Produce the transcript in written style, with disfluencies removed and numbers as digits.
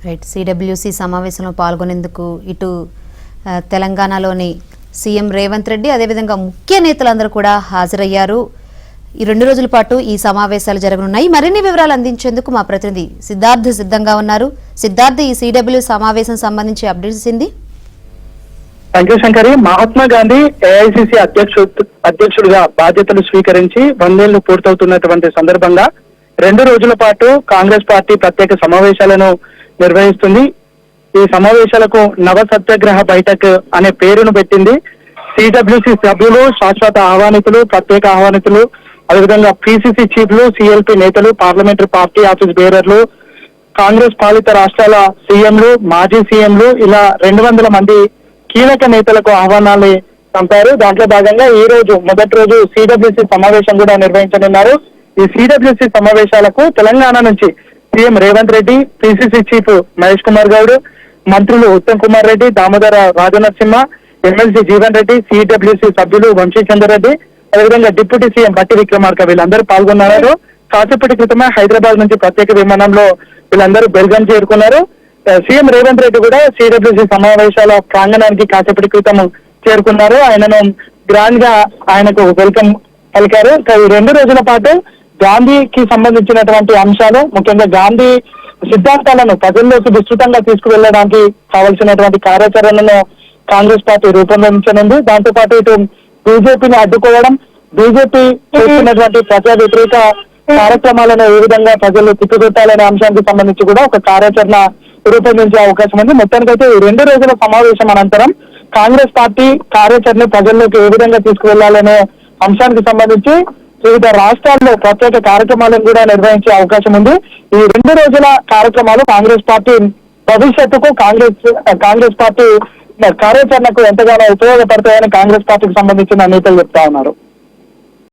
Right. CWC సమావేశంలో పాల్గొనేందుకు ఇటు తెలంగాణలోని సీఎం రేవంత్ రెడ్డి అదేవిధంగా ముఖ్య నేతలందరూ కూడా హాజరయ్యారు. ఈ 2 రోజుల పాటు ఈ సమావేశాలు జరగనున్నాయి. మరిన్ని వివరాలు అందించేందుకు మా ప్రతినిధి సిద్ధార్థ్ సిద్ధంగా ఉన్నారు. సిద్ధార్థ్, ఈ సిడబ్ల్యూ సమావేశం సంబంధించి అప్డేట్స్ ఏంది? Thank you Shankari. Mahatma Gandhi AICC అధ్యక్షుడిగా బాధ్యతలు స్వీకరించి 100 ఏళ్లు పూర్తవుతున్నటువంటి సందర్భంగా 2 రోజుల పాటు కాంగ్రెస్ పార్టీ ప్రత్యేక సమావేశాలను నిర్వహిస్తుంది. ఈ సమావేశాలకు నవ సత్యాగ్రహ బైఠక్ అనే పేరును పెట్టింది. సిడబ్ల్యూసి సభ్యులు, శాశ్వత ఆహ్వానితులు, ప్రత్యేక ఆహ్వానితులు, అదేవిధంగా పిసిసి చీఫ్లు, సిఎల్పి నేతలు, పార్లమెంటరీ పార్టీ ఆఫీస్ బేరర్లు, కాంగ్రెస్ పాలిత రాష్ట్రాల సీఎంలు, మాజీ సీఎంలు, ఇలా 200 మంది కీలక నేతలకు ఆహ్వానాలు పంపారు. దాంట్లో భాగంగా ఈ రోజు మొదటి రోజు సిడబ్ల్యూసి సమావేశం కూడా నిర్వహించనున్నారు. ఈ సిడబ్ల్యూసి సమావేశాలకు తెలంగాణ నుంచి CM Revanth Reddy, PCC chief Mahesh Kumar Goud, మంత్రులు ఉత్తమ్ కుమార్ రెడ్డి, దామోదర రాజనరసింహ, ఎమ్మెల్సీ జీవన్ రెడ్డి, సిడబ్ల్యూసి సభ్యులు వంశీచందర్ రెడ్డి, అదేవిధంగా డిప్యూటీ సీఎం బట్టి విక్రమార్క వీళ్ళందరూ పాల్గొన్నారు. కాసేపటి క్రితమే హైదరాబాద్ నుంచి ప్రత్యేక విమానంలో వీళ్ళందరూ బెల్గాం చేరుకున్నారు. సీఎం రేవంత్ రెడ్డి కూడా సిడబ్ల్యూసి సమావేశాల ప్రాంగణానికి కాసేపటి క్రితం చేరుకున్నారు. ఆయనను గ్రాండ్ గా ఆయనకు వెల్కమ్ పలికారు. 2 రోజుల పాటు గాంధీకి సంబంధించినటువంటి అంశాలు, ముఖ్యంగా గాంధీ సిద్ధాంతాలను ప్రజల్లోకి విస్తృతంగా తీసుకువెళ్ళడానికి కావలసినటువంటి కార్యాచరణను కాంగ్రెస్ పార్టీ రూపొందించనుంది. దాంతో పాటు ఇటు బీజేపీని అడ్డుకోవడం, బీజేపీ చేస్తున్నటువంటి ప్రజా వ్యతిరేక కార్యక్రమాలను ఏ విధంగా ప్రజలు తిప్పికొట్టాలనే అంశానికి సంబంధించి కూడా ఒక కార్యాచరణ రూపొందించే అవకాశం ఉంది. మొత్తానికైతే ఈ 2 రోజుల సమావేశం అనంతరం కాంగ్రెస్ పార్టీ కార్యాచరణ ప్రజల్లోకి ఏ విధంగా తీసుకువెళ్లాలనే అంశానికి సంబంధించి వివిధ రాష్ట్రాల్లో ప్రత్యేక కార్యక్రమాలను కూడా నిర్వహించే అవకాశం ఉంది. ఈ 2 రోజుల కార్యక్రమాలు కాంగ్రెస్ పార్టీ భవిష్యత్తుకు, కాంగ్రెస్ పార్టీ కార్యాచరణకు ఎంతగానో ఉపయోగపడతాయని కాంగ్రెస్ పార్టీకి సంబంధించిన నేతలు చెప్తా ఉన్నారు.